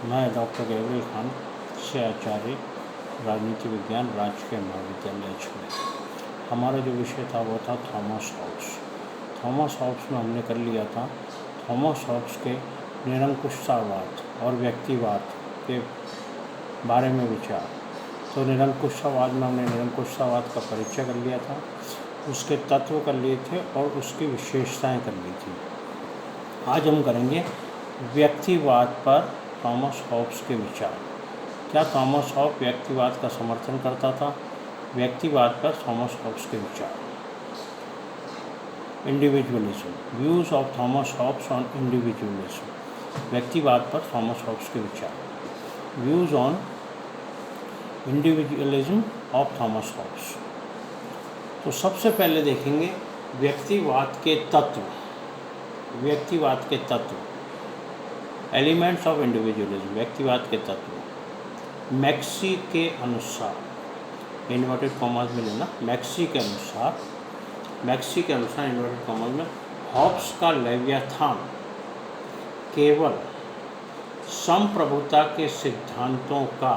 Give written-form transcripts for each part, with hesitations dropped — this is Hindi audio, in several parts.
मैं डॉक्टर गैब्रियल खान से आचार्य राजनीति विज्ञान राजकीय महाविद्यालय अजमेर। हमारा जो विषय था वो था थॉमस हॉब्स। थॉमस हॉब्स में हमने कर लिया था थॉमस हॉब्स के निरंकुशतावाद और व्यक्तिवाद के बारे में विचार। तो निरंकुशतावाद में हमने निरंकुशतावाद का परिचय कर लिया था, उसके तत्व कर लिए थे और उसकी विशेषताएं कर ली थी। आज हम करेंगे व्यक्तिवाद पर थॉमस हॉब्स के विचार। क्या थॉमस हॉब्स व्यक्तिवाद का समर्थन करता था? व्यक्तिवाद पर थॉमस हॉब्स के विचार। Individualism, views of Thomas Hobbes on individualism. व्यक्तिवाद पर थॉमस हॉब्स के विचार। Views on individualism of Thomas Hobbes. तो सबसे पहले देखेंगे व्यक्तिवाद के तत्व। व्यक्तिवाद के तत्व, एलिमेंट्स ऑफ इंडिविजुअलिज्म, व्यक्तिवाद के तत्व। मैक्सी के अनुसार, इन्वर्टेड कॉमास में लेना, मैक्सी के अनुसार इन्वर्टेड कॉमास में हॉब्स का लेवियाथान केवल संप्रभुता के सिद्धांतों का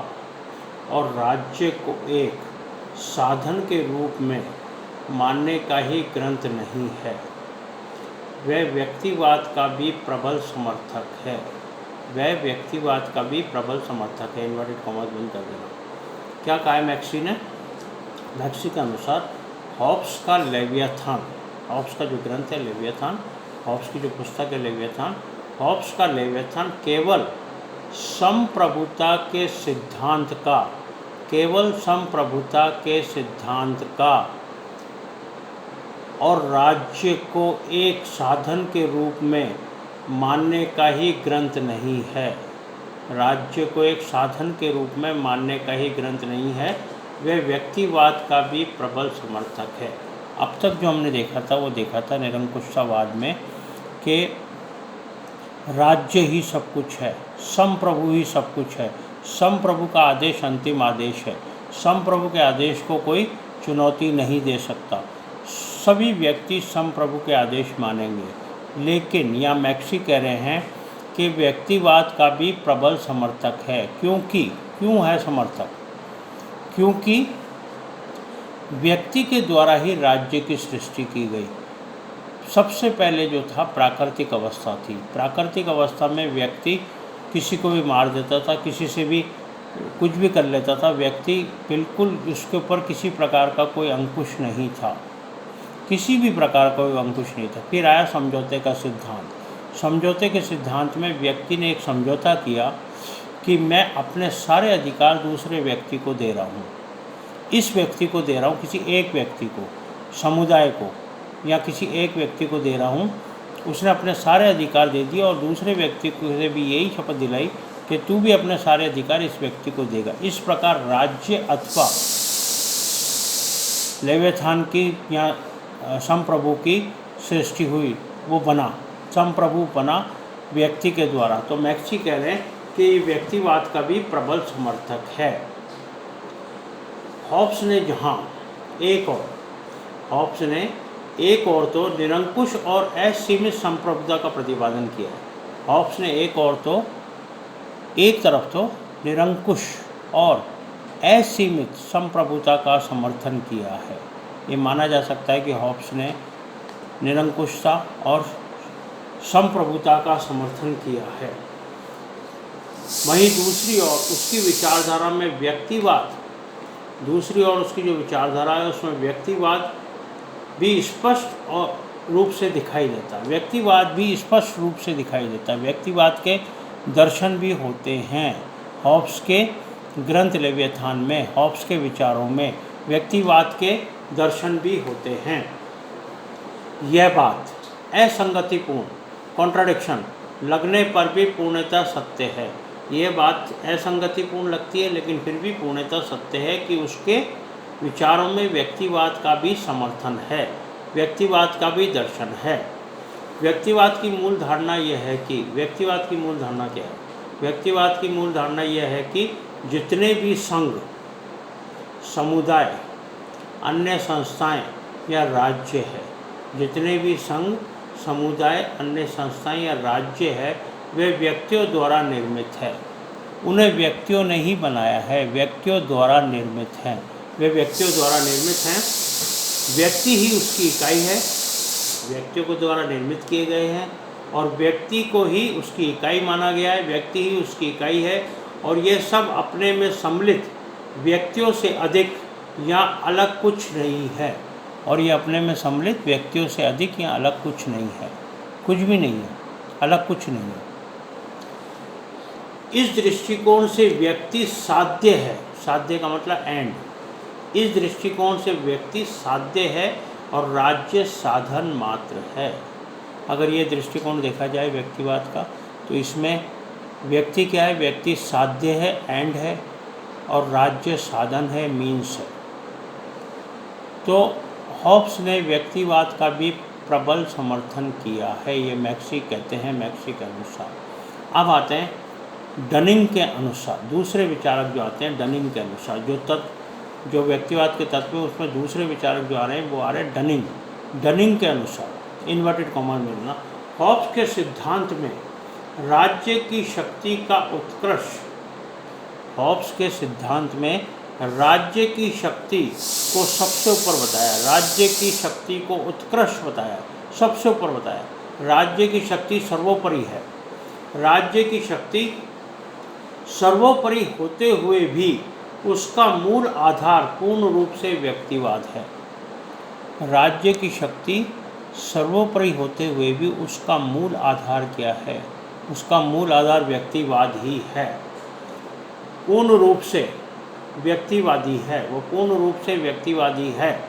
और राज्य को एक साधन के रूप में मानने का ही ग्रंथ नहीं है, वह व्यक्तिवाद का भी प्रबल समर्थक है। व्यक्तिवाद का भी प्रबल समर्थक है। इन्वर्टेड कॉमास बंद कर देना। क्या कहा है मैक्सी ने? मैक्सी के अनुसार हॉब्स का लेवियाथान, हॉब्स का जो ग्रंथ है लेवियाथान, हॉब्स की जो पुस्तक है लेवियाथान, हॉब्स का लेवियाथान केवल संप्रभुता के सिद्धांत का, केवल संप्रभुता के सिद्धांत का और राज्य को एक साधन के रूप में मानने का ही ग्रंथ नहीं है। राज्य को एक साधन के रूप में मानने का ही ग्रंथ नहीं है, वह व्यक्तिवाद का भी प्रबल समर्थक है। अब तक जो हमने देखा था वो देखा था निरंकुशतावाद में कि राज्य ही सब कुछ है, संप्रभु ही सब कुछ है, संप्रभु का आदेश अंतिम आदेश है, संप्रभु के आदेश को कोई चुनौती नहीं दे सकता, सभी व्यक्ति संप्रभु के आदेश मानेंगे। लेकिन यहाँ मैक्सी कह रहे हैं कि व्यक्तिवाद का भी प्रबल समर्थक है। क्यों है समर्थक? क्योंकि व्यक्ति के द्वारा ही राज्य की सृष्टि की गई। सबसे पहले जो था प्राकृतिक अवस्था थी। प्राकृतिक अवस्था में व्यक्ति किसी को भी मार देता था, किसी से भी कुछ भी कर लेता था। व्यक्ति बिल्कुल उसके ऊपर किसी प्रकार का कोई अंकुश नहीं था, किसी भी प्रकार का कोई अंकुश नहीं था। फिर आया समझौते का सिद्धांत। समझौते के सिद्धांत में व्यक्ति ने एक समझौता किया कि मैं अपने सारे अधिकार दूसरे व्यक्ति को दे रहा हूँ। इस व्यक्ति को दे रहा हूँ, किसी एक व्यक्ति को, समुदाय को या किसी एक व्यक्ति को दे रहा हूँ। उसने अपने सारे अधिकार दे दिए और दूसरे व्यक्ति को से भी यही शपथ दिलाई कि तू भी अपने सारे अधिकार इस व्यक्ति को देगा। इस प्रकार राज्य अथवा लेवियाथान की या संप्रभु की सृष्टि हुई, वो बना, संप्रभु बना व्यक्ति के द्वारा। तो मैक्सी कह रहे हैं कि व्यक्तिवाद का भी प्रबल समर्थक है। हॉब्स ने एक और तो निरंकुश और असीमित संप्रभुता का प्रतिपादन किया है। हॉब्स ने एक तरफ तो निरंकुश और असीमित संप्रभुता का समर्थन किया है। ये माना जा सकता है कि हॉब्स ने निरंकुशता और संप्रभुता का समर्थन किया है। वहीं दूसरी ओर उसकी विचारधारा में व्यक्तिवाद, दूसरी ओर उसकी जो विचारधारा है उसमें व्यक्तिवाद भी स्पष्ट और रूप से दिखाई देता है। व्यक्तिवाद भी स्पष्ट रूप से दिखाई देता है। व्यक्तिवाद के दर्शन भी होते हैं। हॉब्स के ग्रंथ लेवियाथान में, हॉब्स के विचारों में व्यक्तिवाद के दर्शन भी होते हैं। यह बात असंगतिपूर्ण, कॉन्ट्राडिक्शन लगने पर भी पूर्णतः सत्य है। यह बात असंगतिपूर्ण लगती है लेकिन फिर भी पूर्णतः सत्य है कि उसके विचारों में व्यक्तिवाद का भी समर्थन है, व्यक्तिवाद का भी दर्शन है। व्यक्तिवाद की मूल धारणा यह है कि व्यक्तिवाद की मूल धारणा क्या है? व्यक्तिवाद की मूल धारणा यह है कि जितने भी संघ, समुदाय, अन्य संस्थाएं या राज्य है, जितने भी संघ, समुदाय, अन्य संस्थाएं या राज्य है, वे व्यक्तियों द्वारा निर्मित है। उन्हें व्यक्तियों ने ही बनाया है, व्यक्तियों द्वारा निर्मित हैं। वे व्यक्तियों द्वारा निर्मित हैं, व्यक्ति ही उसकी इकाई है, व्यक्तियों को द्वारा निर्मित किए गए हैं और व्यक्ति को ही उसकी इकाई माना गया है, व्यक्ति ही उसकी इकाई है। और ये सब अपने में सम्मिलित व्यक्तियों से अधिक या अलग कुछ नहीं है। और ये अपने में सम्मिलित व्यक्तियों से अधिक या अलग कुछ नहीं है, कुछ भी नहीं है, अलग कुछ नहीं है। इस दृष्टिकोण से व्यक्ति साध्य है, साध्य का मतलब एंड। इस दृष्टिकोण से व्यक्ति साध्य है और राज्य साधन मात्र है। अगर ये दृष्टिकोण देखा जाए व्यक्तिवाद का, तो इसमें व्यक्ति क्या है? व्यक्ति साध्य है, एंड है, और राज्य साधन है, मीन्स है। तो हॉब्स ने व्यक्तिवाद का भी प्रबल समर्थन किया है, ये मैक्सी कहते हैं, मैक्सी के अनुसार। अब आते हैं डनिंग के अनुसार, दूसरे विचारक जो आते हैं डनिंग के अनुसार, जो व्यक्तिवाद के तत्व है उसमें दूसरे विचारक जो आ रहे हैं वो आ रहे हैं डनिंग के अनुसार, इन्वर्टेड कॉमा में लेना। हॉब्स के सिद्धांत में राज्य की शक्ति का उत्कर्ष, हॉब्स के सिद्धांत में राज्य की शक्ति को सबसे ऊपर बताया, राज्य की शक्ति को उत्कृष्ट बताया, सबसे ऊपर बताया। राज्य की शक्ति सर्वोपरि है, राज्य की शक्ति सर्वोपरि होते हुए भी उसका मूल आधार पूर्ण रूप से व्यक्तिवाद है। राज्य की शक्ति सर्वोपरि होते हुए भी उसका मूल आधार क्या है? उसका मूल आधार व्यक्तिवाद ही है, पूर्ण रूप से व्यक्तिवादी है, वो पूर्ण रूप से व्यक्तिवादी है।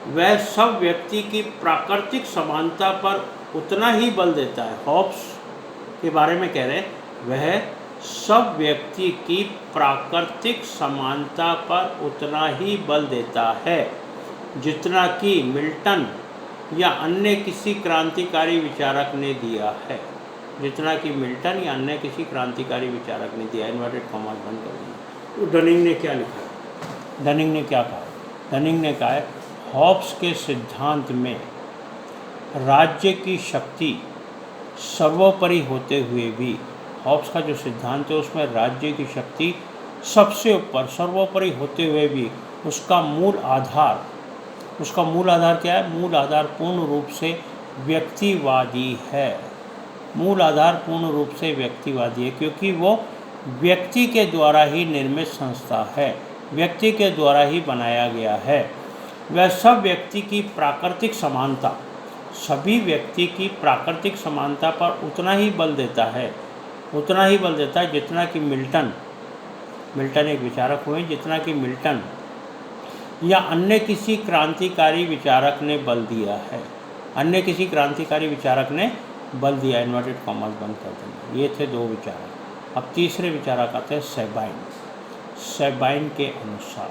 वह सब व्यक्ति की प्राकृतिक समानता पर उतना ही बल देता है। हॉब्स के बारे में कह रहे हैं, वह सब व्यक्ति की प्राकृतिक समानता पर उतना ही बल देता है जितना कि मिल्टन या अन्य किसी क्रांतिकारी विचारक ने दिया है, जितना कि मिल्टन या अन्य किसी क्रांतिकारी विचारक ने दिया। इन्वर्टेड कॉमास बंद कर देना। तो डनिंग ने क्या लिखा है? डनिंग ने क्या कहा? डनिंग ने कहा है, हॉब्स के सिद्धांत में राज्य की शक्ति सर्वोपरि होते हुए भी, हॉब्स का जो सिद्धांत है उसमें राज्य की शक्ति सबसे ऊपर सर्वोपरि होते हुए भी उसका मूल आधार क्या है? मूल आधार पूर्ण रूप से व्यक्तिवादी है, मूल आधार पूर्ण रूप से व्यक्तिवादी है, क्योंकि वो व्यक्ति के द्वारा ही निर्मित संस्था है, व्यक्ति के द्वारा ही बनाया गया है। वह सब व्यक्ति की प्राकृतिक समानता, सभी व्यक्ति की प्राकृतिक समानता पर उतना ही बल देता है, उतना ही बल देता है जितना कि मिल्टन एक विचारक हुए, जितना कि मिल्टन या अन्य किसी क्रांतिकारी विचारक ने बल दिया है, अन्य किसी क्रांतिकारी विचारक ने बल दिया। इन्वर्टेड कॉमास बंद कर देना। ये थे दो विचारक। अब तीसरे विचारक आते हैं सेबाइन के अनुसार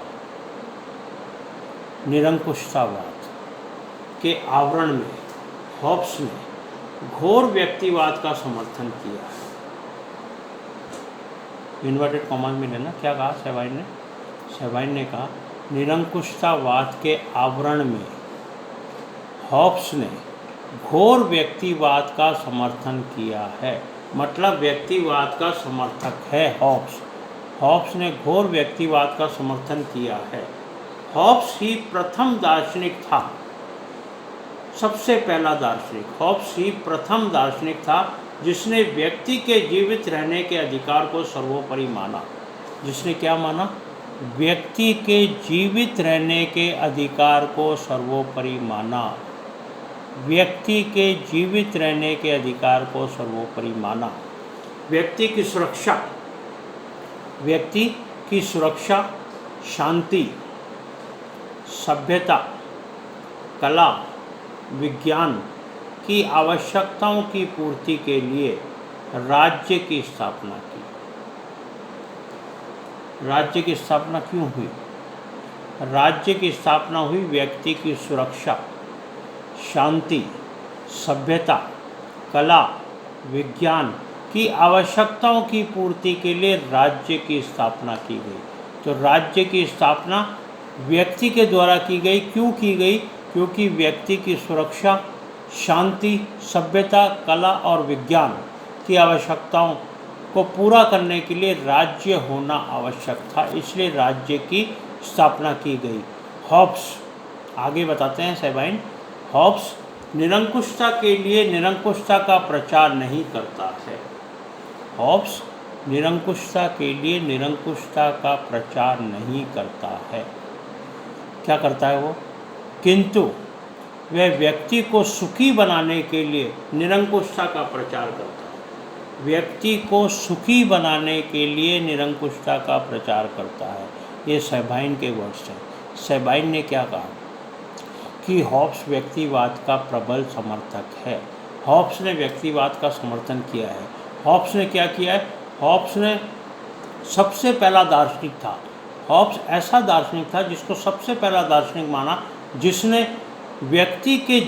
निरंकुशतावाद के आवरण में हॉब्स ने घोर व्यक्तिवाद का समर्थन किया है। इन्वर्टेड कॉमास में लेना। क्या कहा सेबाइन ने? सेबाइन ने कहा, निरंकुशतावाद के आवरण में हॉब्स ने घोर व्यक्तिवाद का समर्थन किया है, मतलब व्यक्तिवाद का समर्थक है हॉब्स ने घोर व्यक्तिवाद का समर्थन किया है। हॉब्स ही प्रथम दार्शनिक था, सबसे पहला दार्शनिक, हॉब्स ही प्रथम दार्शनिक था जिसने व्यक्ति के जीवित रहने के अधिकार को सर्वोपरि माना। जिसने क्या माना? व्यक्ति के जीवित रहने के अधिकार को सर्वोपरि माना, व्यक्ति के जीवित रहने के अधिकार को सर्वोपरि माना। व्यक्ति की सुरक्षा, शांति, सभ्यता, कला, विज्ञान की आवश्यकताओं की पूर्ति के लिए राज्य की स्थापना की। राज्य की स्थापना क्यों हुई? राज्य की स्थापना हुई व्यक्ति की सुरक्षा, शांति, सभ्यता, कला, विज्ञान की आवश्यकताओं की पूर्ति के लिए राज्य की स्थापना की गई। तो राज्य की स्थापना व्यक्ति के द्वारा की गई। क्यों की गई? क्योंकि व्यक्ति की सुरक्षा, शांति, सभ्यता, कला और विज्ञान की आवश्यकताओं को पूरा करने के लिए राज्य होना आवश्यक था, इसलिए राज्य की स्थापना की गई। हॉब्स आगे बताते हैं सेबाइन, हॉब्स निरंकुशता के लिए निरंकुशता का प्रचार नहीं करता है। हॉब्स निरंकुशता के लिए निरंकुशता का प्रचार नहीं करता है। क्या करता है वो? किंतु वह व्यक्ति को सुखी बनाने के लिए निरंकुशता का प्रचार करता है। व्यक्ति को सुखी बनाने के लिए निरंकुशता का प्रचार करता है। ये सेबाइन के वर्ड्स हैं। सेबाइन ने क्या कहा कि हॉब्स व्यक्तिवाद का प्रबल समर्थक है। हॉब्स ने व्यक्तिवाद का समर्थन किया है। हॉब्स ने क्या किया है? हॉब्स ने सबसे पहला दार्शनिक था। हॉब्स ऐसा दार्शनिक था जिसको सबसे पहला दार्शनिक माना, जिसने व्यक्ति के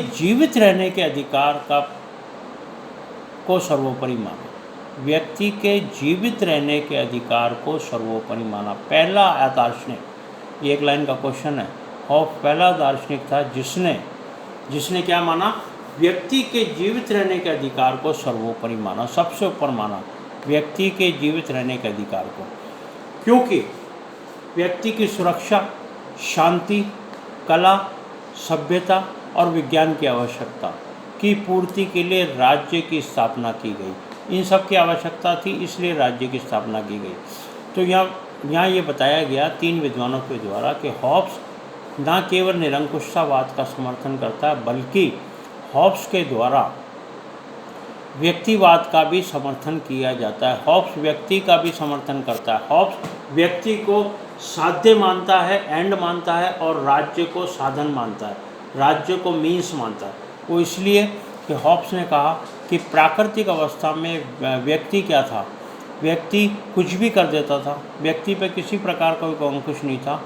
जीवित रहने के अधिकार को सर्वोपरि माना। व्यक्ति के जीवित रहने के अधिकार को सर्वोपरि माना। पहला दार्शनिक, ये एक लाइन का क्वेश्चन है। हॉब्स पहला दार्शनिक था जिसने क्या माना? व्यक्ति के जीवित रहने के अधिकार को सर्वोपरि माना, सबसे ऊपर माना व्यक्ति के जीवित रहने के अधिकार को, क्योंकि व्यक्ति की सुरक्षा, शांति, कला, सभ्यता और विज्ञान की आवश्यकता की पूर्ति के लिए राज्य की स्थापना की गई। इन सब की आवश्यकता थी, इसलिए राज्य की स्थापना की गई। तो यहाँ ये बताया गया 3 विद्वानों के द्वारा कि हॉब्स न केवल निरंकुशतावाद का समर्थन करता है, बल्कि हॉब्स के द्वारा व्यक्तिवाद का भी समर्थन किया जाता है। हॉब्स व्यक्ति का भी समर्थन करता है। हॉब्स व्यक्ति को साध्य मानता है, एंड मानता है, और राज्य को साधन मानता है, राज्य को मीन्स मानता है। वो इसलिए कि हॉब्स ने कहा कि प्राकृतिक अवस्था में व्यक्ति क्या था? व्यक्ति कुछ भी कर देता था, व्यक्ति पे किसी प्रकार का कोई अंकुश नहीं था,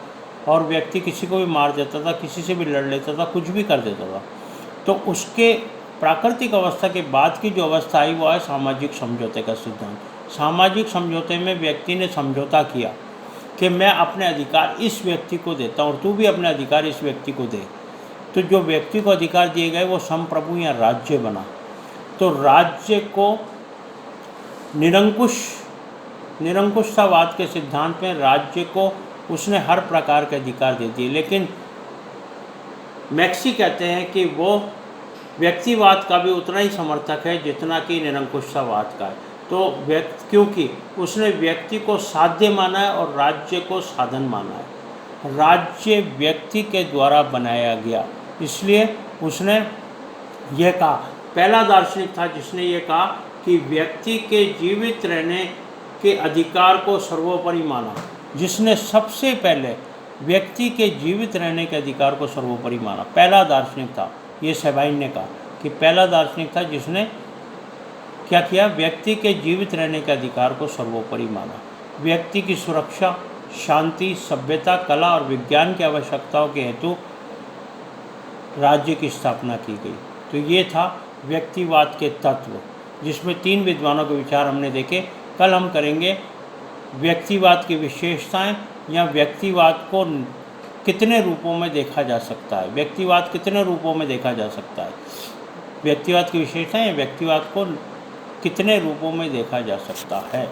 और व्यक्ति किसी को भी मार देता था, किसी से भी लड़ लेता था, कुछ भी कर देता था। तो उसके प्राकृतिक अवस्था के बाद की जो अवस्था आई वो है सामाजिक समझौते का सिद्धांत। सामाजिक समझौते में व्यक्ति ने समझौता किया कि मैं अपने अधिकार इस व्यक्ति को देता हूँ और तू भी अपने अधिकार इस व्यक्ति को दे। तो जो व्यक्ति को अधिकार दिए गए वो संप्रभु या राज्य बना। तो राज्य को निरंकुशतावाद के सिद्धांत में राज्य को उसने हर प्रकार के अधिकार दे दिए, लेकिन मैक्सी कहते हैं कि वो व्यक्तिवाद का भी उतना ही समर्थक है जितना कि निरंकुशतावाद का है। तो क्योंकि उसने व्यक्ति को साध्य माना है और राज्य को साधन माना है। राज्य व्यक्ति के द्वारा बनाया गया, इसलिए उसने यह कहा, पहला दार्शनिक था जिसने ये कहा कि व्यक्ति के जीवित रहने के अधिकार को सर्वोपरि माना, जिसने सबसे पहले व्यक्ति के जीवित रहने के अधिकार को सर्वोपरि माना। पहला दार्शनिक था, ये सेबाइन ने कहा कि पहला दार्शनिक था जिसने क्या किया? व्यक्ति के जीवित रहने के अधिकार को सर्वोपरि माना। व्यक्ति की सुरक्षा, शांति, सभ्यता, कला और विज्ञान की आवश्यकताओं के हेतु राज्य की स्थापना की गई। तो ये था व्यक्तिवाद के तत्व, जिसमें 3 विद्वानों के विचार हमने देखे। कल हम करेंगे व्यक्तिवाद की विशेषताएं, या व्यक्तिवाद को कितने रूपों में देखा जा सकता है, व्यक्तिवाद कितने रूपों में देखा जा सकता है, व्यक्तिवाद की विशेषताएं, व्यक्तिवाद को कितने रूपों में देखा जा सकता है।